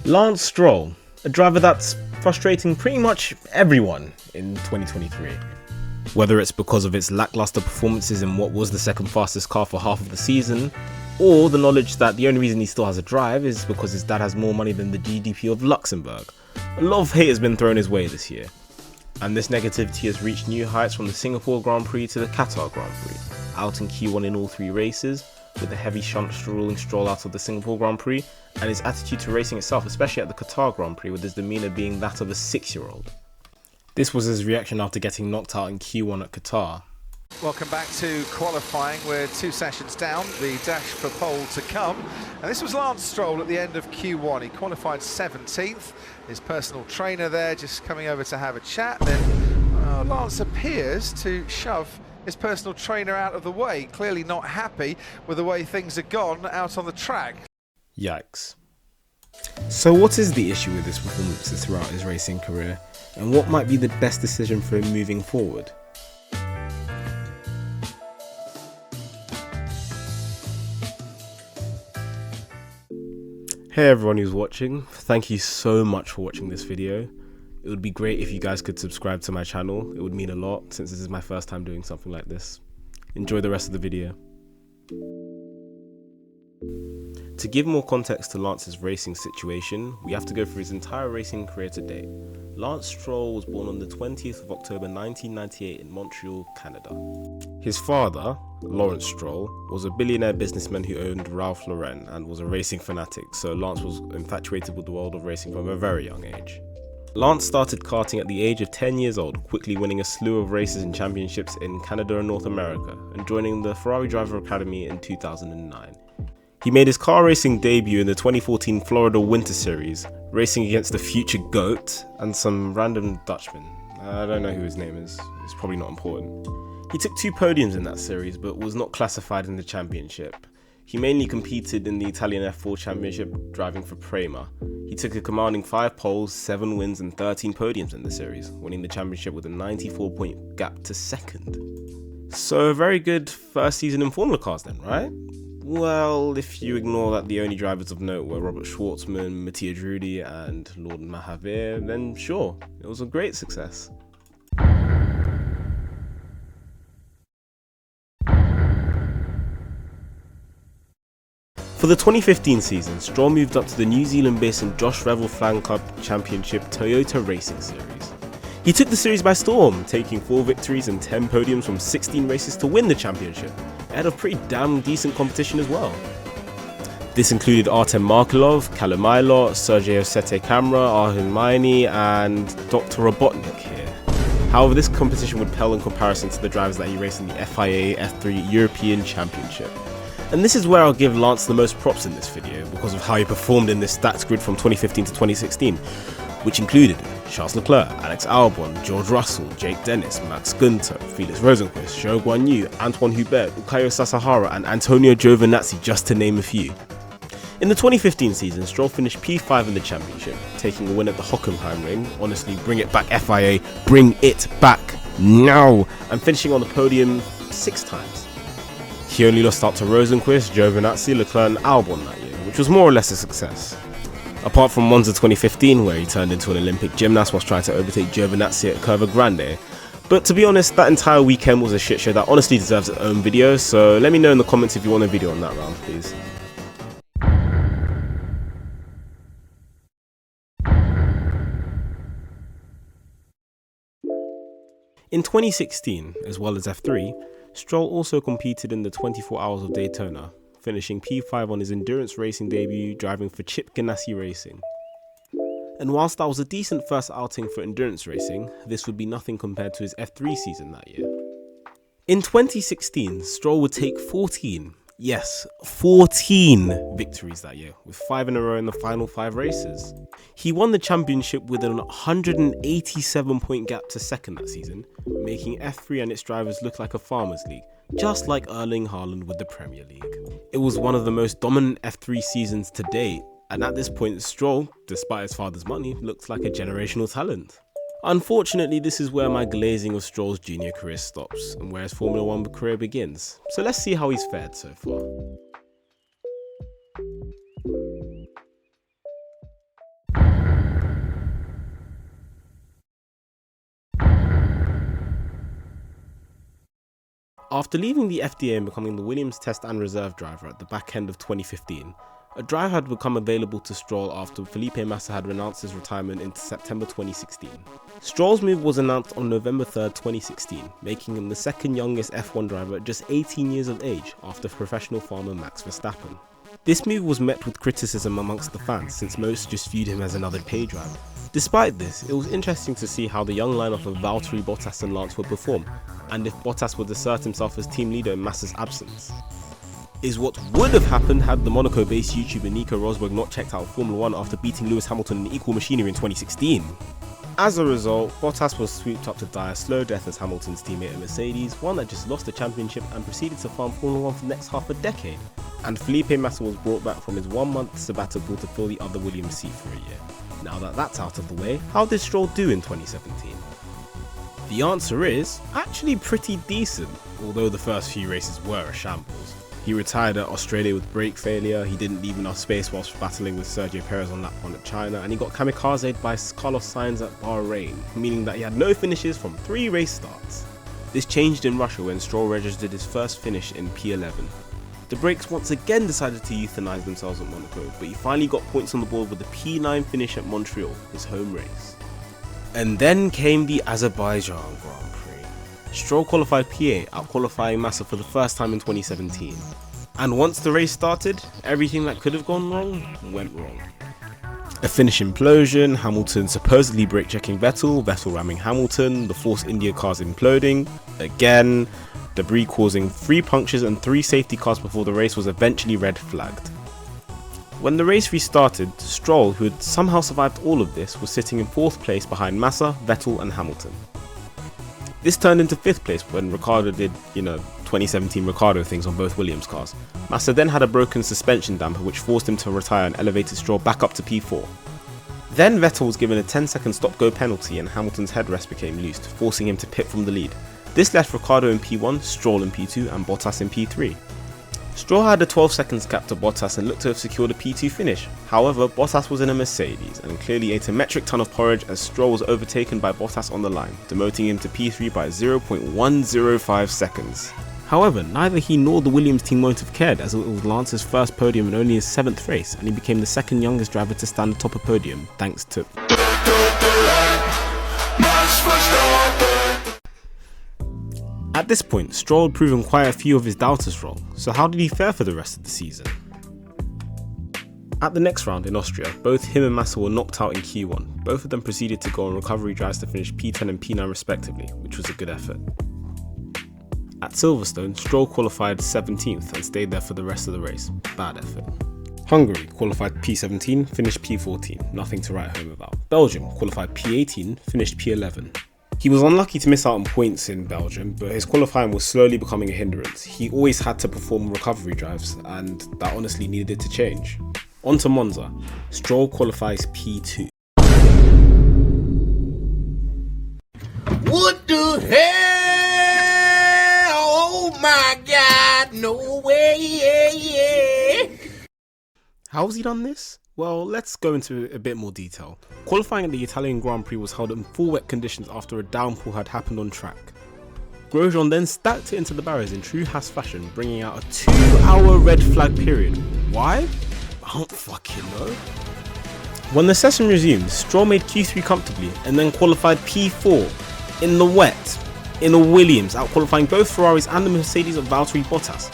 Lance Stroll, a driver that's frustrating pretty much everyone in 2023. Whether it's because of its lackluster performances in what was the second fastest car for half of the season, or the knowledge that the only reason he still has a drive is because his dad has more money than the GDP of Luxembourg. A lot of hate has been thrown his way this year, and this negativity has reached new heights from the Singapore Grand Prix to the Qatar Grand Prix. Out in Q1 in all three races, with the heavy shunts ruling Stroll out of the Singapore Grand Prix, and his attitude to racing itself, especially at the Qatar Grand Prix, with his demeanour being that of a 6-year-old. This was his reaction after getting knocked out in Q1 at Qatar. Welcome back to qualifying. We're 2 sessions down, the dash for pole to come. And this was Lance Stroll at the end of Q1. He qualified 17th. His personal trainer there just coming over to have a chat. Then Lance appears to shove his personal trainer out of the way, clearly not happy with the way things have gone out on the track. Yikes. So what is the issue with his performances throughout his racing career, and what might be the best decision for him moving forward? Hey everyone who's watching, thank you so much for watching this video. It would be great if you guys could subscribe to my channel. It would mean a lot since this is my first time doing something like this. Enjoy the rest of the video. To give more context to Lance's racing situation, we have to go through his entire racing career to date. Lance Stroll was born on the 20th of October 1998 in Montreal, Canada. His father, Lawrence Stroll, was a billionaire businessman who owned Ralph Lauren and was a racing fanatic, so Lance was infatuated with the world of racing from a very young age. Lance started karting at the age of 10 years old, quickly winning a slew of races and championships in Canada and North America, and joining the Ferrari Driver Academy in 2009. He made his car racing debut in the 2014 Florida Winter Series, racing against the future GOAT and some random Dutchman. I don't know who his name is, it's probably not important. He took 2 podiums in that series, but was not classified in the championship. He mainly competed in the Italian F4 Championship, driving for Prema. He took a commanding 5 poles, 7 wins and 13 podiums in the series, winning the championship with a 94-point gap to second. So a very good first season in Formula Cars then, right? Well, if you ignore that the only drivers of note were Robert Schwartzman, Mattia Drudi and Lord Mahavir, then sure, it was a great success. For the 2015 season, Stroll moved up to the New Zealand-based and Josh Revel Flag Club Championship Toyota Racing Series. He took the series by storm, taking 4 victories and 10 podiums from 16 races to win the championship, ahead of pretty damn decent competition as well. This included Artem Markelov, Kalomailov, Sergio Sette Camara, Arjun Maini and Dr. Robotnik here. However, this competition would pale in comparison to the drivers that he raced in the FIA F3 European Championship. And this is where I'll give Lance the most props in this video because of how he performed in this stats grid from 2015 to 2016, which included Charles Leclerc, Alex Albon, George Russell, Jake Dennis, Max Günther, Felix Rosenqvist, Zhou Guanyu, Antoine Hubert, Ukayo Sasahara and Antonio Giovinazzi, just to name a few. In the 2015 season, Stroll finished P5 in the championship, taking a win at the Hockenheim Ring, honestly bring it back FIA, bring it back now, and finishing on the podium 6 times. He only lost out to Rosenqvist, Giovinazzi, Leclerc and Albon that year, which was more or less a success. Apart from Monza 2015 where he turned into an Olympic gymnast whilst trying to overtake Giovinazzi at Curva Grande. But to be honest, that entire weekend was a shit show that honestly deserves its own video, so let me know in the comments if you want a video on that round, please. In 2016, as well as F3, Stroll also competed in the 24 Hours of Daytona, finishing P5 on his endurance racing debut, driving for Chip Ganassi Racing. And whilst that was a decent first outing for endurance racing, this would be nothing compared to his F3 season that year. In 2016, Stroll would take 14 victories that year, with 5 in a row in the final 5 races. He won the championship with an 187-point gap to second that season, making F3 and its drivers look like a farmers league, just like Erling Haaland with the Premier League. It was one of the most dominant F3 seasons to date, and at this point Stroll, despite his father's money, looked like a generational talent. Unfortunately, this is where my glazing of Stroll's junior career stops, and where his Formula 1 career begins. So let's see how he's fared so far. After leaving the FDA and becoming the Williams test and reserve driver at the back end of 2015, a drive had become available to Stroll after Felipe Massa had renounced his retirement in September 2016. Stroll's move was announced on November 3rd, 2016, making him the second youngest F1 driver at just 18 years of age after professional farmer Max Verstappen. This move was met with criticism amongst the fans since most just viewed him as another pay driver. Despite this, it was interesting to see how the young lineup of Valtteri, Bottas and Lance would perform, and if Bottas would assert himself as team leader in Massa's absence. Is what would have happened had the Monaco-based YouTuber Nico Rosberg not checked out Formula 1 after beating Lewis Hamilton in equal machinery in 2016. As a result, Bottas was swooped up to die a slow death as Hamilton's teammate at Mercedes, one that just lost the championship and proceeded to farm Formula 1 for the next half a decade. And Felipe Massa was brought back from his 1-month sabbatical to fill the other Williams seat for a year. Now that that's out of the way, how did Stroll do in 2017? The answer is actually pretty decent, although the first few races were a shambles. He retired at Australia with brake failure, he didn't leave enough space whilst battling with Sergio Perez on lap 1 at China, and he got kamikazed by Carlos Sainz at Bahrain, meaning that he had no finishes from 3 race starts. This changed in Russia when Stroll registered his first finish in P11. The brakes once again decided to euthanize themselves at Monaco, but he finally got points on the board with a P9 finish at Montreal, his home race. And then came the Azerbaijan Grand Prix. Stroll qualified P8, out-qualifying Massa for the first time in 2017. And once the race started, everything that could have gone wrong, went wrong. A Finnish implosion, Hamilton supposedly brake-checking Vettel, Vettel ramming Hamilton, the Force India cars imploding, again, debris causing 3 punctures and 3 safety cars before the race was eventually red flagged. When the race restarted, Stroll, who had somehow survived all of this, was sitting in 4th place behind Massa, Vettel and Hamilton. This turned into 5th place when Ricciardo did, 2017 Ricciardo things on both Williams cars. Massa then had a broken suspension damper which forced him to retire and elevated Stroll back up to P4. Then Vettel was given a 10-second stop-go penalty and Hamilton's headrest became loosed, forcing him to pit from the lead. This left Ricciardo in P1, Stroll in P2 and Bottas in P3. Stroll had a 12 seconds gap to Bottas and looked to have secured a P2 finish. However, Bottas was in a Mercedes and clearly ate a metric ton of porridge as Stroll was overtaken by Bottas on the line, demoting him to P3 by 0.105 seconds. However, neither he nor the Williams team won't have cared as it was Lance's first podium in only his 7th race and he became the second youngest driver to stand atop a podium thanks to At this point, Stroll had proven quite a few of his doubters wrong, so how did he fare for the rest of the season? At the next round in Austria, both him and Massa were knocked out in Q1. Both of them proceeded to go on recovery drives to finish P10 and P9 respectively, which was a good effort. At Silverstone, Stroll qualified 17th and stayed there for the rest of the race. Bad effort. Hungary qualified P17, finished P14, nothing to write home about. Belgium qualified P18, finished P11. He was unlucky to miss out on points in Belgium, but his qualifying was slowly becoming a hindrance. He always had to perform recovery drives, and that honestly needed to change. On to Monza. Stroll qualifies P2. What the hell? Oh my God, no way. How has he done this? Well, let's go into a bit more detail. Qualifying at the Italian Grand Prix was held in full wet conditions after a downpour had happened on track. Grosjean then stacked it into the barriers in true Haas fashion, bringing out a 2-hour red flag period. Why? I don't fucking know. When the session resumed, Stroll made Q3 comfortably and then qualified P4 in the wet, in a Williams, out-qualifying both Ferraris and the Mercedes of Valtteri Bottas.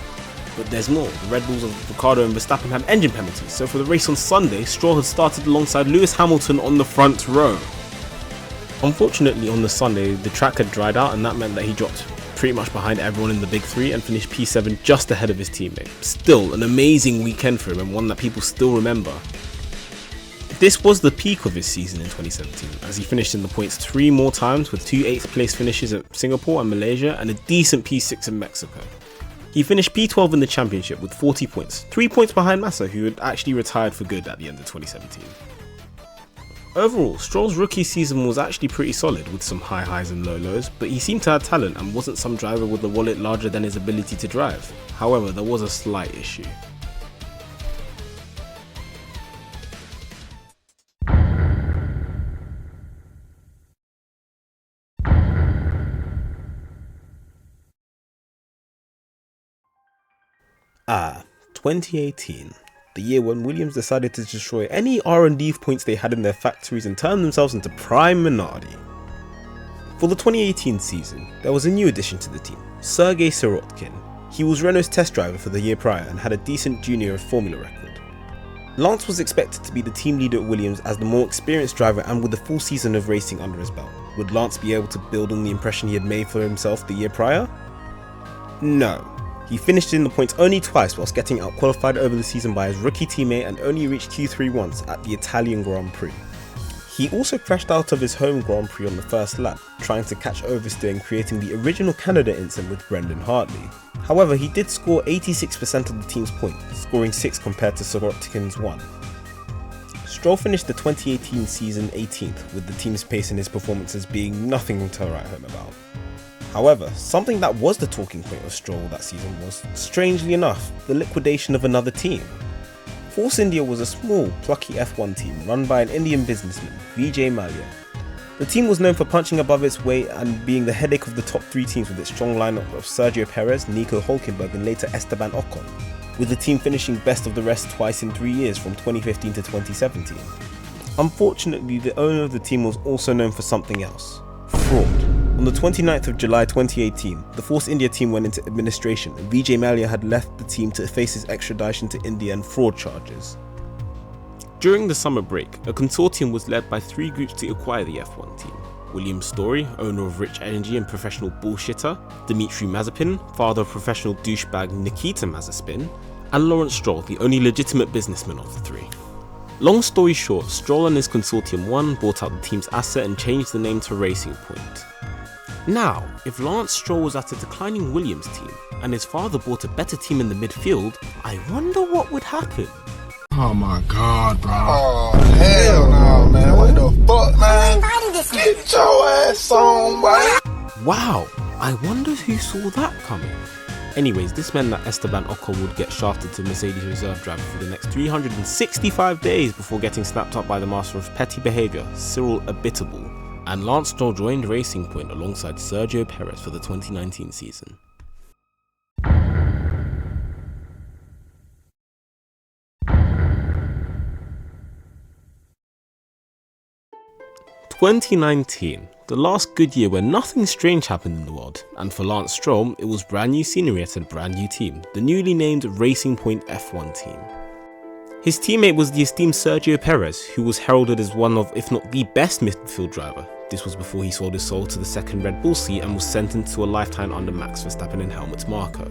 But there's more. The Red Bulls of Ricciardo and Verstappen had engine penalties, so for the race on Sunday, Stroll had started alongside Lewis Hamilton on the front row. Unfortunately on the Sunday, the track had dried out and that meant that he dropped pretty much behind everyone in the big 3 and finished P7 just ahead of his teammate. Still, an amazing weekend for him and one that people still remember. This was the peak of his season in 2017, as he finished in the points 3 more times with 2 8th place finishes at Singapore and Malaysia and a decent P6 in Mexico. He finished P12 in the championship with 40 points, 3 points behind Massa, who had actually retired for good at the end of 2017. Overall, Stroll's rookie season was actually pretty solid with some high highs and low lows, but he seemed to have talent and wasn't some driver with a wallet larger than his ability to drive. However, there was a slight issue. 2018, the year when Williams decided to destroy any R&D points they had in their factories and turn themselves into prime Minardi. For the 2018 season, there was a new addition to the team, Sergei Sirotkin. He was Renault's test driver for the year prior and had a decent junior formula record. Lance was expected to be the team leader at Williams as the more experienced driver and with a full season of racing under his belt. Would Lance be able to build on the impression he had made for himself the year prior? No. He finished in the points only twice whilst getting out-qualified over the season by his rookie teammate and only reached Q3 once at the Italian Grand Prix. He also crashed out of his home Grand Prix on the first lap, trying to catch oversteer and creating the original Canada incident with Brendan Hartley. However, he did score 86% of the team's points, scoring 6 compared to Sirotkin's 1. Stroll finished the 2018 season 18th, with the team's pace and his performances being nothing to write home about. However, something that was the talking point of Stroll that season was, strangely enough, the liquidation of another team. Force India was a small, plucky F1 team run by an Indian businessman, Vijay Mallya. The team was known for punching above its weight and being the headache of the top 3 teams with its strong lineup of Sergio Perez, Nico Hülkenberg and later Esteban Ocon, with the team finishing best of the rest twice in 3 years from 2015 to 2017. Unfortunately, the owner of the team was also known for something else: fraud. On the 29th of July 2018, the Force India team went into administration and Vijay Mallya had left the team to face his extradition to India and fraud charges. During the summer break, a consortium was led by 3 groups to acquire the F1 team. William Story, owner of Rich Energy and professional bullshitter, Dmitry Mazepin, father of professional douchebag Nikita Mazepin, and Lawrence Stroll, the only legitimate businessman of the 3. Long story short, Stroll and his consortium 1 bought out the team's asset and changed the name to Racing Point. Now, if Lance Stroll was at a declining Williams team, and his father bought a better team in the midfield, I wonder what would happen. Oh my god, bro. Oh, hell no, man. What the fuck, man? Get your ass on, boy. Wow, I wonder who saw that coming. Anyways, this meant that Esteban Ocon would get shafted to Mercedes reserve driver for the next 365 days before getting snapped up by the master of petty behaviour, Cyril Abiteboul, and Lance Stroll joined Racing Point alongside Sergio Perez for the 2019 season. (2019), the last good year where nothing strange happened in the world, and for Lance Stroll, it was brand new scenery at a brand new team, the newly named Racing Point F1 team. His teammate was the esteemed Sergio Perez, who was heralded as one of, if not the best midfield driver. This was before he sold his soul to the second Red Bull seat and was sentenced to a lifetime under Max Verstappen and Helmut Marko.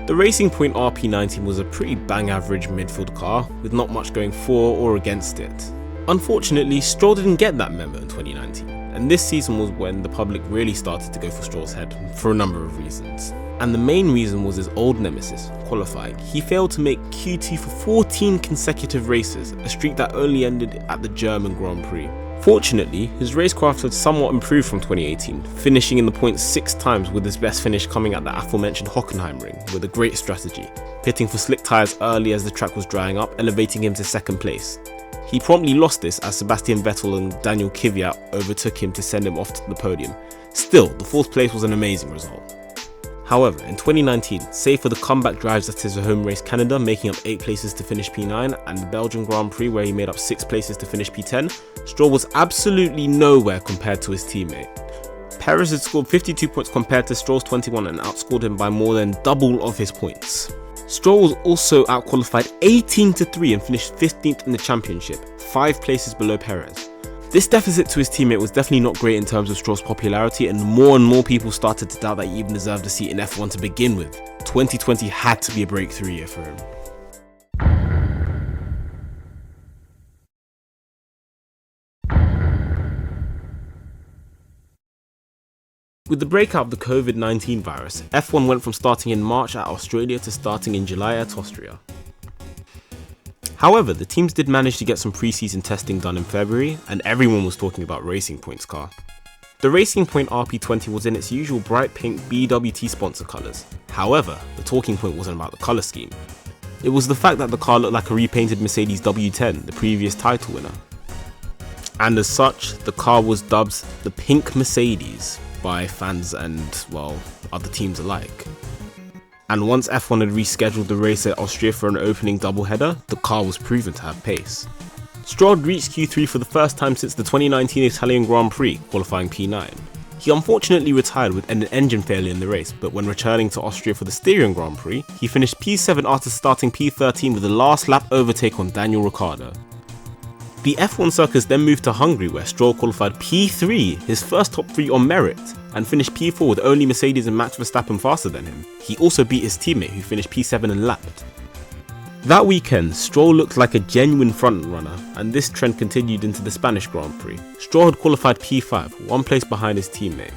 The Racing Point RP19 was a pretty bang average midfield car, with not much going for or against it. Unfortunately, Stroll didn't get that memo in 2019, and this season was when the public really started to go for Stroll's head, for a number of reasons. And the main reason was his old nemesis, qualifying. He failed to make Q2 for 14 consecutive races, a streak that only ended at the German Grand Prix. Fortunately, his racecraft had somewhat improved from 2018, finishing in the points 6 times, with his best finish coming at the aforementioned Hockenheimring with a great strategy, pitting for slick tyres early as the track was drying up, elevating him to second place. He promptly lost this as Sebastian Vettel and Daniel Kvyat overtook him to send him off to the podium. Still, the 4th place was an amazing result. However, in 2019, save for the comeback drives at his home race Canada, making up 8 places to finish P9, and the Belgian Grand Prix where he made up 6 places to finish P10, Stroll was absolutely nowhere compared to his teammate. Perez had scored 52 points compared to Stroll's 21 and outscored him by more than double of his points. Stroll was also outqualified 18-3 and finished 15th in the championship, 5 places below Perez. This deficit to his teammate was definitely not great in terms of Stroll's popularity, and more people started to doubt that he even deserved a seat in F1 to begin with. 2020 had to be a breakthrough year for him. With the breakout of the COVID-19 virus, F1 went from starting in March at Australia to starting in July at Austria. However, the teams did manage to get some pre-season testing done in February, and everyone was talking about Racing Point's car. The Racing Point RP20 was in its usual bright pink BWT sponsor colours. However, the talking point wasn't about the colour scheme. It was the fact that the car looked like a repainted Mercedes W10, the previous title winner. And as such, the car was dubbed the Pink Mercedes by fans and, well, other teams alike. And once F1 had rescheduled the race at Austria for an opening doubleheader, the car was proven to have pace. Stroll reached Q3 for the first time since the 2019 Italian Grand Prix, qualifying P9. He unfortunately retired with an engine failure in the race, but when returning to Austria for the Styrian Grand Prix, he finished P7 after starting P13 with a last lap overtake on Daniel Ricciardo. The F1 circus then moved to Hungary, where Stroll qualified P3, his first top 3 on merit, and finished P4 with only Mercedes and Max Verstappen faster than him. He also beat his teammate, who finished P7 and lapped. That weekend, Stroll looked like a genuine frontrunner, and this trend continued into the Spanish Grand Prix. Stroll had qualified P5, one place behind his teammate.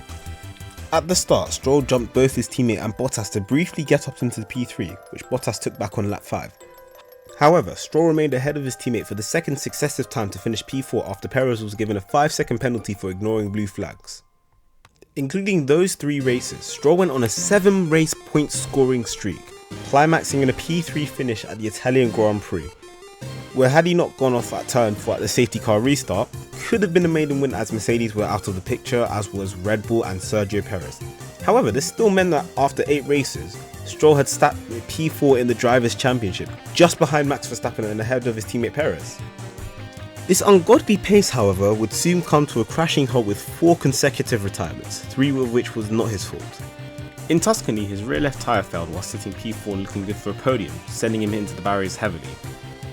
At the start, Stroll jumped both his teammate and Bottas to briefly get up into the P3, which Bottas took back on lap 5. However, Stroll remained ahead of his teammate for the second successive time to finish P4 after Perez was given a 5-second penalty for ignoring blue flags. Including those 3 races, Stroll went on a 7-race point scoring streak, climaxing in a P3 finish at the Italian Grand Prix, where had he not gone off at turn 4 at the safety car restart, could have been a maiden win as Mercedes were out of the picture, as was Red Bull and Sergio Perez. However, this still meant that after 8 races, Stroll had sat P4 in the Drivers' Championship, just behind Max Verstappen and ahead of his teammate Perez. This ungodly pace, however, would soon come to a crashing halt with 4 consecutive retirements, 3 of which was not his fault. In Tuscany, his rear left tyre failed while sitting P4 and looking good for a podium, sending him into the barriers heavily.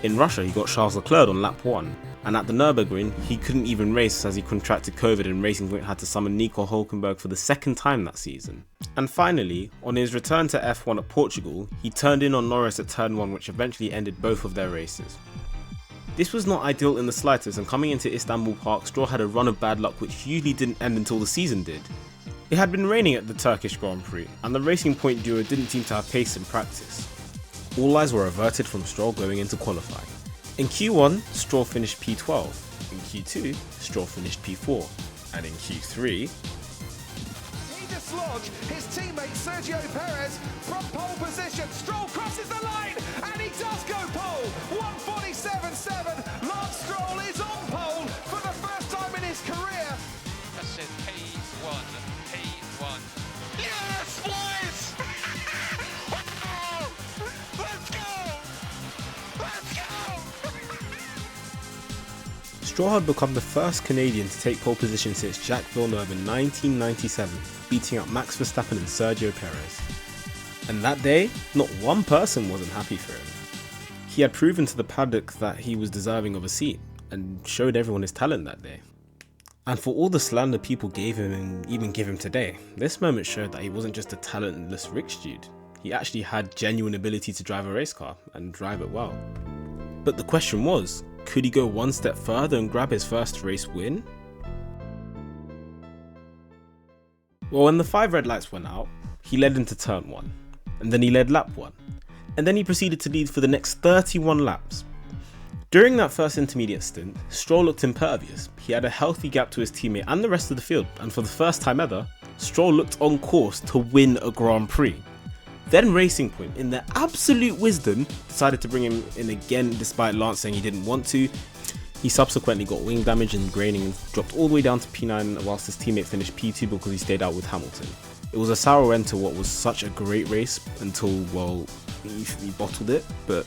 In Russia, he got Charles Leclerc on lap 1, and at the Nürburgring, he couldn't even race as he contracted COVID and Racing Point had to summon Nico Hülkenberg for the second time that season. And finally, on his return to F1 at Portugal, he turned in on Norris at turn 1, which eventually ended both of their races. This was not ideal in the slightest, and coming into Istanbul Park, Stroll had a run of bad luck which usually didn't end until the season did. It had been raining at the Turkish Grand Prix, and the Racing Point duo didn't seem to have pace in practice. All eyes were averted from Stroll going into qualifying. In Q1, Stroll finished P12, in Q2, Stroll finished P4, and in Q3, he dislodged his teammate Sergio Perez from pole position. Stroll crosses the line, and he does go pole. 1:47.7. Lance Stroll is on pole for the first time in his career. That's it, P1. Yes, boys! Let's go! Let's go! Stroll had become the first Canadian to take pole position since Jacques Villeneuve in 1997, beating out Max Verstappen and Sergio Perez. And that day, not one person wasn't happy for him. He had proven to the paddock that he was deserving of a seat, and showed everyone his talent that day. And for all the slander people gave him and even give him today, this moment showed that he wasn't just a talentless rich dude. He actually had genuine ability to drive a race car, and drive it well. But the question was, could he go one step further and grab his first race win? Well, when the 5 red lights went out, he led into turn 1, and then he led lap 1, and then he proceeded to lead for the next 31 laps. During that first intermediate stint, Stroll looked impervious. He had a healthy gap to his teammate and the rest of the field, and for the first time ever, Stroll looked on course to win a Grand Prix. Then Racing Point, in their absolute wisdom, decided to bring him in again despite Lance saying he didn't want to. He subsequently got wing damage and graining and dropped all the way down to P9 whilst his teammate finished P2 because he stayed out with Hamilton. It was a sour end to what was such a great race until, well, he bottled it, but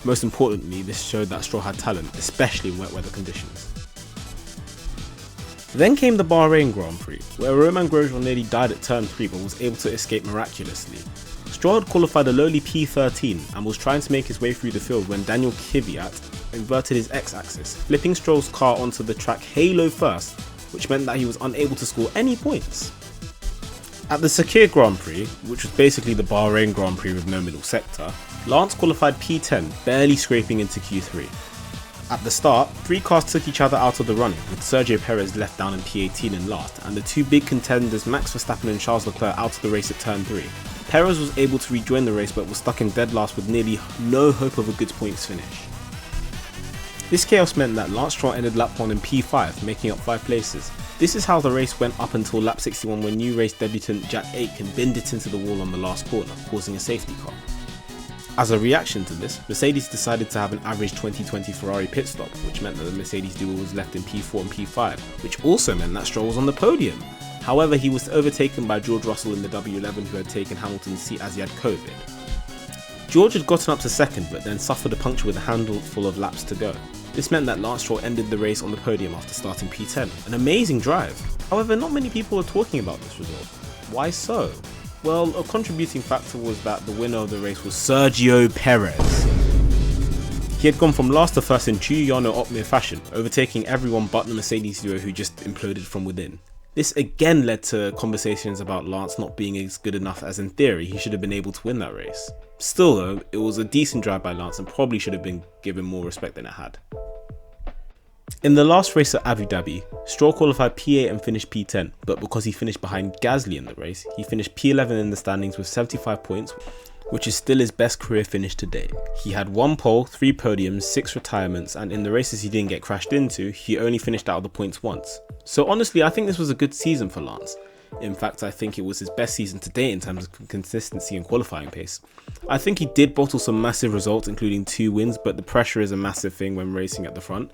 most importantly, this showed that Stroll had talent, especially in wet weather conditions. Then came the Bahrain Grand Prix, where Romain Grosjean nearly died at turn 3 but was able to escape miraculously. Stroll had qualified a lowly P13 and was trying to make his way through the field when Daniel Kvyat inverted his X-axis, flipping Stroll's car onto the track halo first, which meant that he was unable to score any points. At the Sakhir Grand Prix, which was basically the Bahrain Grand Prix with no middle sector, Lance qualified P10, barely scraping into Q3. At the start, 3 cars took each other out of the running, with Sergio Perez left down in P18 in last, and the 2 big contenders Max Verstappen and Charles Leclerc out of the race at turn 3. Perez was able to rejoin the race but was stuck in dead last with nearly no hope of a good points finish. This chaos meant that Lance Stroll ended lap 1 in P5, making up 5 places. This is how the race went up until lap 61 when new race debutant Jack Aitken binned it into the wall on the last corner, causing a safety car. As a reaction to this, Mercedes decided to have an average 2020 Ferrari pit stop, which meant that the Mercedes duo was left in P4 and P5, which also meant that Stroll was on the podium. However, he was overtaken by George Russell in the W11, who had taken Hamilton's seat as he had COVID. George had gotten up to second, but then suffered a puncture with a handful of laps to go. This meant that Lance Stroll ended the race on the podium after starting P10. An amazing drive. However, not many people are talking about this result. Why so? Well, a contributing factor was that the winner of the race was Sergio Perez. He had gone from last to first in true Jarno Opmeer fashion, overtaking everyone but the Mercedes duo who just imploded from within. This again led to conversations about Lance not being as good enough as in theory he should have been able to win that race. Still though, it was a decent drive by Lance and probably should have been given more respect than it had. In the last race at Abu Dhabi, Stroll qualified P8 and finished P10, but because he finished behind Gasly in the race, he finished P11 in the standings with 75 points, which is still his best career finish to date. He had 1 pole, 3 podiums, 6 retirements, and in the races he didn't get crashed into, he only finished out of the points once. So honestly, I think this was a good season for Lance. In fact, I think it was his best season to date in terms of consistency and qualifying pace. I think he did bottle some massive results, including 2 wins, but the pressure is a massive thing when racing at the front.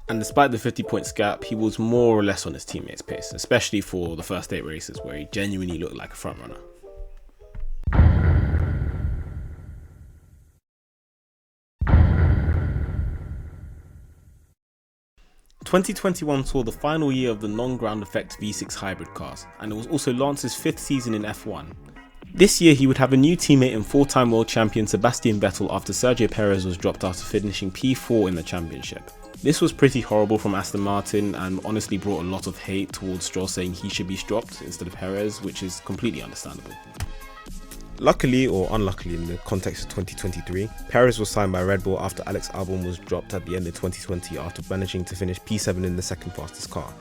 And despite the 50 points gap, he was more or less on his teammates' pace, especially for the first 8 races where he genuinely looked like a frontrunner. "2021 saw the final year of the non-ground effect V6 hybrid cars, and it was also Lance's 5th season in F1. This year he would have a new teammate in 4-time world champion Sebastian Vettel after Sergio Perez was dropped after finishing P4 in the championship. This was pretty horrible from Aston Martin and honestly brought a lot of hate towards Stroll, saying he should be dropped instead of Perez, which is completely understandable. Luckily or unluckily in the context of 2023, Perez was signed by Red Bull after Alex Albon was dropped at the end of 2020 after managing to finish P7 in the second fastest car.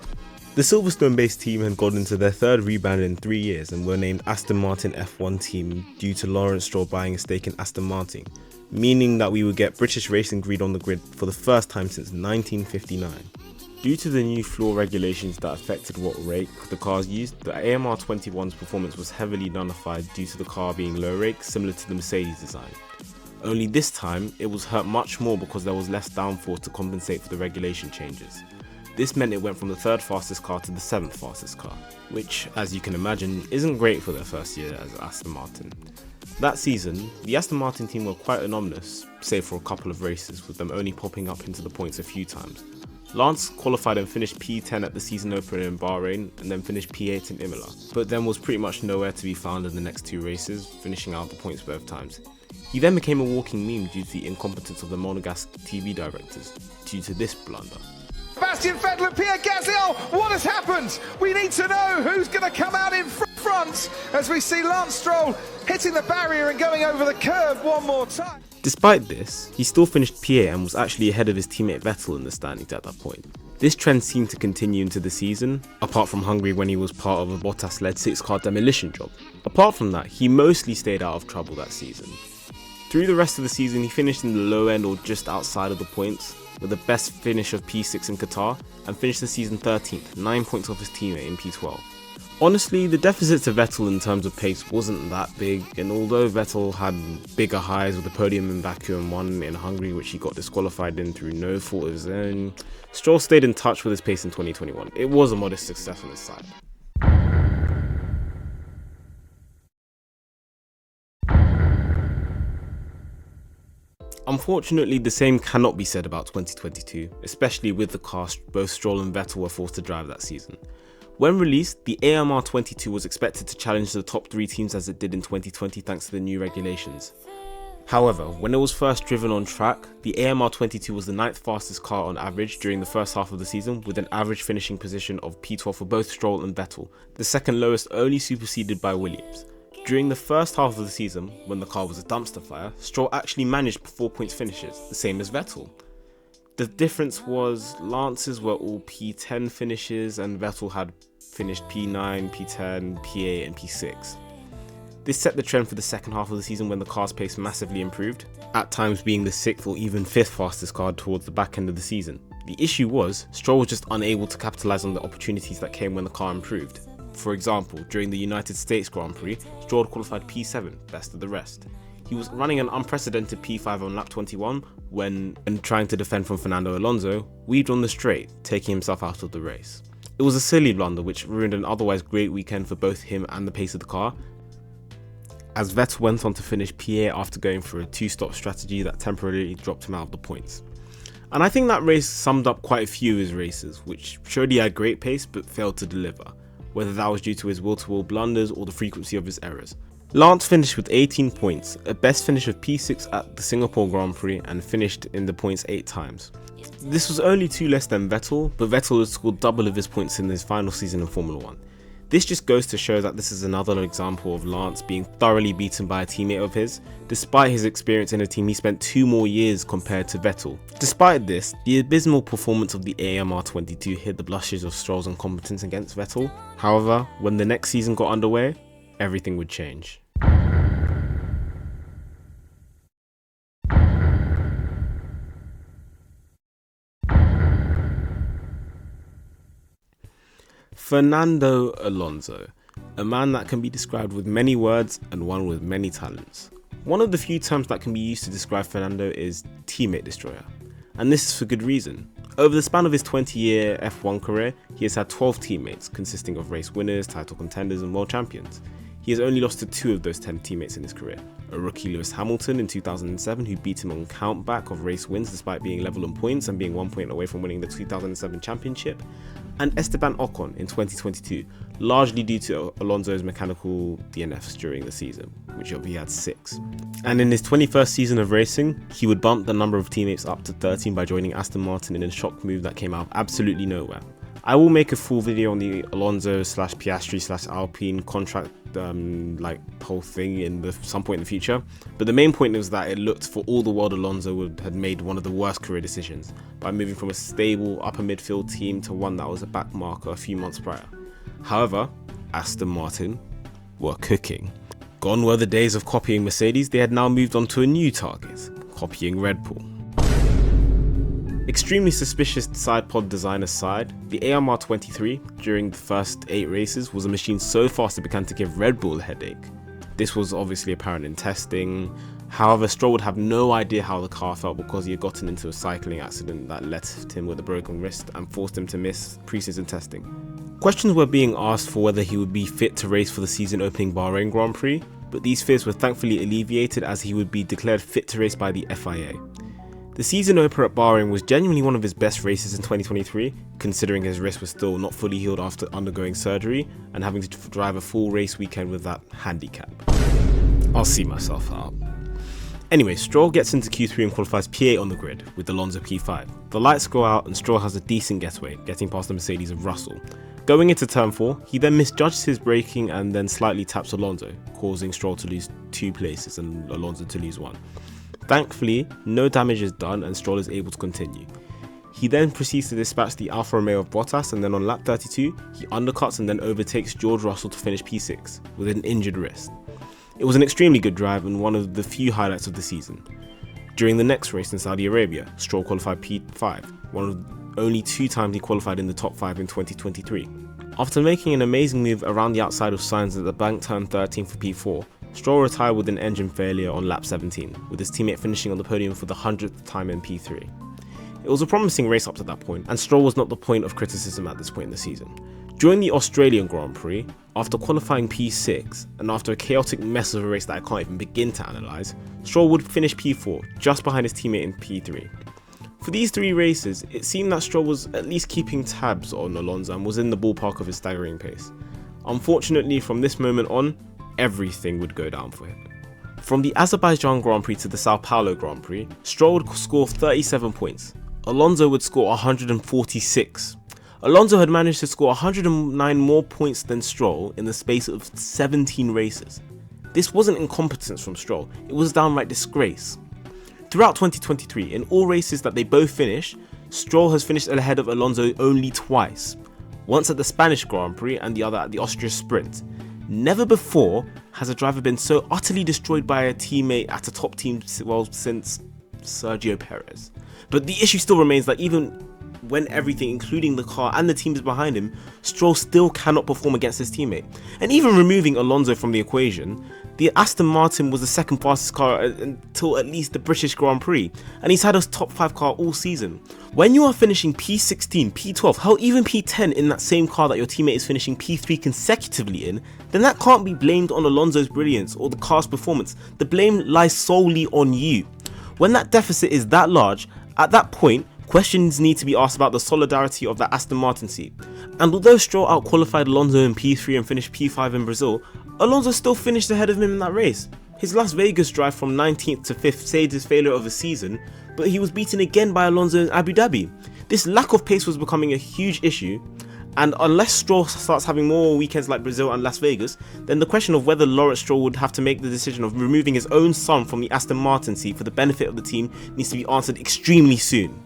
The Silverstone-based team had gone into their 3rd rebrand in 3 years and were named Aston Martin F1 team due to Lawrence Stroll buying a stake in Aston Martin, meaning that we would get British racing greed on the grid for the first time since 1959. Due to the new floor regulations that affected what rake the cars used, the AMR 21's performance was heavily nullified due to the car being low rake, similar to the Mercedes design. Only this time, it was hurt much more because there was less downforce to compensate for the regulation changes. This meant it went from the 3rd fastest car to the 7th fastest car, which, as you can imagine, isn't great for their first year as Aston Martin. That season, the Aston Martin team were quite anomalous, save for a couple of races, with them only popping up into the points a few times. Lance qualified and finished P10 at the season opener in Bahrain, and then finished P8 in Imola, but then was pretty much nowhere to be found in the next 2 races, finishing out the points both times. He then became a walking meme due to the incompetence of the Monegasque TV directors, due to this blunder. Sebastian Vettel and Pierre Gasly, what has happened? We need to know who's going to come out in front as we see Lance Stroll hitting the barrier and going over the curb one more time. Despite this, he still finished P8 and was actually ahead of his teammate Vettel in the standings at that point. This trend seemed to continue into the season, apart from Hungary when he was part of a Bottas-led 6-car demolition job. Apart from that, he mostly stayed out of trouble that season. Through the rest of the season, he finished in the low end or just outside of the points, with the best finish of P6 in Qatar, and finished the season 13th, 9 points off his teammate in P12. Honestly, the deficit to Vettel in terms of pace wasn't that big, and although Vettel had bigger highs with the podium in Baku and 1 in Hungary, which he got disqualified in through no fault of his own, Stroll stayed in touch with his pace in 2021. It was a modest success on his side. Unfortunately, the same cannot be said about 2022, especially with the car both Stroll and Vettel were forced to drive that season. When released, the AMR 22 was expected to challenge the top 3 teams as it did in 2020 thanks to the new regulations. However, when it was first driven on track, the AMR 22 was the 9th fastest car on average during the first half of the season, with an average finishing position of P12 for both Stroll and Vettel, the second lowest only superseded by Williams. During the first half of the season, when the car was a dumpster fire, Stroll actually managed 4 points finishes, the same as Vettel. The difference was Lance's were all P10 finishes and Vettel had finished P9, P10, P8 and P6. This set the trend for the second half of the season when the car's pace massively improved, at times being the 6th or even 5th fastest car towards the back end of the season. The issue was, Stroll was just unable to capitalise on the opportunities that came when the car improved. For example, during the United States Grand Prix, Stroll qualified P7, best of the rest. He was running an unprecedented P5 on lap 21 when trying to defend from Fernando Alonso, weaved on the straight, taking himself out of the race. It was a silly blunder which ruined an otherwise great weekend for both him and the pace of the car, as Vettel went on to finish P8 after going for a two-stop strategy that temporarily dropped him out of the points. And I think that race summed up quite a few of his races, which showed he had great pace but failed to deliver, whether that was due to his will-to-will blunders or the frequency of his errors. Lance finished with 18 points, a best finish of P6 at the Singapore Grand Prix, and finished in the points 8 times. This was only 2 less than Vettel, but Vettel had scored double of his points in his final season in Formula 1. This just goes to show that this is another example of Lance being thoroughly beaten by a teammate of his. Despite his experience in a team, he spent 2 more years compared to Vettel. Despite this, the abysmal performance of the AMR22 hid the blushes of Stroll's incompetence against Vettel. However, when the next season got underway, everything would change. Fernando Alonso, a man that can be described with many words and one with many talents. One of the few terms that can be used to describe Fernando is teammate destroyer, and this is for good reason. Over the span of his 20-year F1 career, he has had 12 teammates consisting of race winners, title contenders and world champions. He has only lost to 2 of those 10 teammates in his career, a rookie Lewis Hamilton in 2007 who beat him on countback of race wins despite being level on points and being 1 point away from winning the 2007 championship, and Esteban Ocon in 2022, largely due to Alonso's mechanical DNFs during the season, which he had 6. And in his 21st season of racing, he would bump the number of teammates up to 13 by joining Aston Martin in a shock move that came out of absolutely nowhere. I will make a full video on the Alonso/Piastri/Alpine contract whole thing in some point in the future, but the main point was that it looked for all the world Alonso had made one of the worst career decisions by moving from a stable upper midfield team to one that was a back marker a few months prior. However, Aston Martin were cooking. Gone were the days of copying Mercedes, they had now moved on to a new target, copying Red Bull. Extremely suspicious side pod design aside, the AMR23 during the first 8 races was a machine so fast it began to give Red Bull a headache. This was obviously apparent in testing. However, Stroll would have no idea how the car felt because he had gotten into a cycling accident that left him with a broken wrist and forced him to miss pre-season testing. Questions were being asked for whether he would be fit to race for the season opening Bahrain Grand Prix, but these fears were thankfully alleviated as he would be declared fit to race by the FIA. The season opener at Bahrain was genuinely one of his best races in 2023, considering his wrist was still not fully healed after undergoing surgery and having to drive a full race weekend with that handicap. I'll see myself out. Anyway, Stroll gets into Q3 and qualifies P8 on the grid, with Alonso P5. The lights go out and Stroll has a decent getaway, getting past the Mercedes of Russell. Going into turn 4, he then misjudges his braking and then slightly taps Alonso, causing Stroll to lose 2 places and Alonso to lose 1. Thankfully, no damage is done and Stroll is able to continue. He then proceeds to dispatch the Alfa Romeo of Bottas, and then on lap 32, he undercuts and then overtakes George Russell to finish P6 with an injured wrist. It was an extremely good drive and one of the few highlights of the season. During the next race in Saudi Arabia, Stroll qualified P5, one of only 2 times he qualified in the top 5 in 2023. After making an amazing move around the outside of Sainz at the bank turn 13 for P4, Stroll retired with an engine failure on lap 17, with his teammate finishing on the podium for the 100th time in P3. It was a promising race up to that point, and Stroll was not the point of criticism at this point in the season. During the Australian Grand Prix, after qualifying P6, and after a chaotic mess of a race that I can't even begin to analyse, Stroll would finish P4, just behind his teammate in P3. For these 3 races, it seemed that Stroll was at least keeping tabs on Alonso and was in the ballpark of his staggering pace. Unfortunately, from this moment on, everything would go down for him. From the Azerbaijan Grand Prix to the Sao Paulo Grand Prix, Stroll would score 37 points. Alonso would score 146. Alonso had managed to score 109 more points than Stroll in the space of 17 races. This wasn't incompetence from Stroll, it was downright disgrace. Throughout 2023, in all races that they both finished, Stroll has finished ahead of Alonso only twice. Once at the Spanish Grand Prix and the other at the Austria Sprint. Never before has a driver been so utterly destroyed by a teammate at a top team since Sergio Perez. But the issue still remains that even when everything, including the car and the team, is behind him, Stroll still cannot perform against his teammate. And even removing Alonso from the equation, the Aston Martin was the second fastest car until at least the British Grand Prix, and he's had a top 5 car all season. When you are finishing P16, P12, hell even P10 in that same car that your teammate is finishing P3 consecutively in, then that can't be blamed on Alonso's brilliance or the car's performance. The blame lies solely on you. When that deficit is that large, at that point, questions need to be asked about the solidarity of the Aston Martin seat. And although Stroll outqualified Alonso in P3 and finished P5 in Brazil, Alonso still finished ahead of him in that race. His Las Vegas drive from 19th to 5th saved his failure of the season, but he was beaten again by Alonso in Abu Dhabi. This lack of pace was becoming a huge issue, and unless Stroll starts having more weekends like Brazil and Las Vegas, then the question of whether Lawrence Stroll would have to make the decision of removing his own son from the Aston Martin seat for the benefit of the team needs to be answered extremely soon.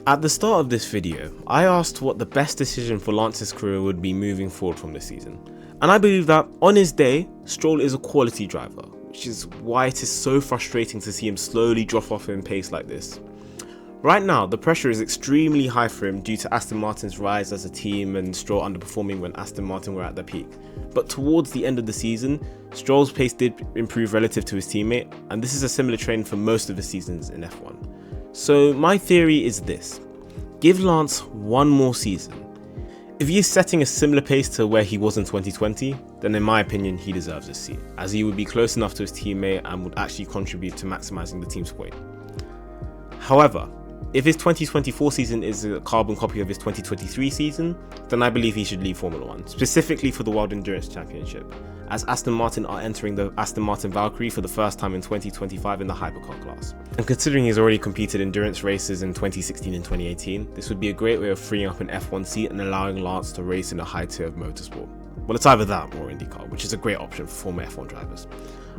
At the start of this video, I asked what the best decision for Lance's career would be moving forward from this season. And I believe that on his day, Stroll is a quality driver, which is why it is so frustrating to see him slowly drop off in pace like this. Right now, the pressure is extremely high for him due to Aston Martin's rise as a team and Stroll underperforming when Aston Martin were at their peak. But towards the end of the season, Stroll's pace did improve relative to his teammate, and this is a similar trend for most of the seasons in F1. So my theory is this: give Lance one more season. If he is setting a similar pace to where he was in 2020, then in my opinion he deserves this seat, as he would be close enough to his teammate and would actually contribute to maximising the team's point. However, if his 2024 season is a carbon copy of his 2023 season, then I believe he should leave Formula 1, specifically for the World Endurance Championship, as Aston Martin are entering the Aston Martin Valkyrie for the first time in 2025 in the hypercar class. And considering he's already competed endurance races in 2016 and 2018, this would be a great way of freeing up an F1 seat and allowing Lance to race in a high tier of motorsport. Well, it's either that or IndyCar, which is a great option for former F1 drivers.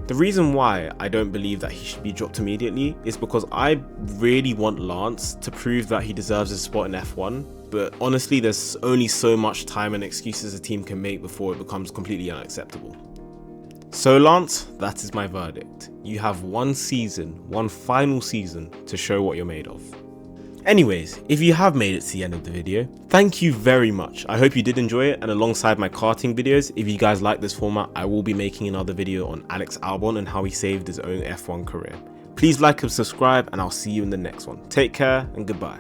The reason why I don't believe that he should be dropped immediately is because I really want Lance to prove that he deserves a spot in F1, but honestly there's only so much time and excuses a team can make before it becomes completely unacceptable. So Lance, that is my verdict. You have one final season to show what you're made of. Anyways, if you have made it to the end of the video, thank you very much. I hope you did enjoy it, and alongside my karting videos, if you guys like this format, I will be making another video on Alex Albon and how he saved his own F1 career. Please like and subscribe, and I'll see you in the next one. Take care and goodbye.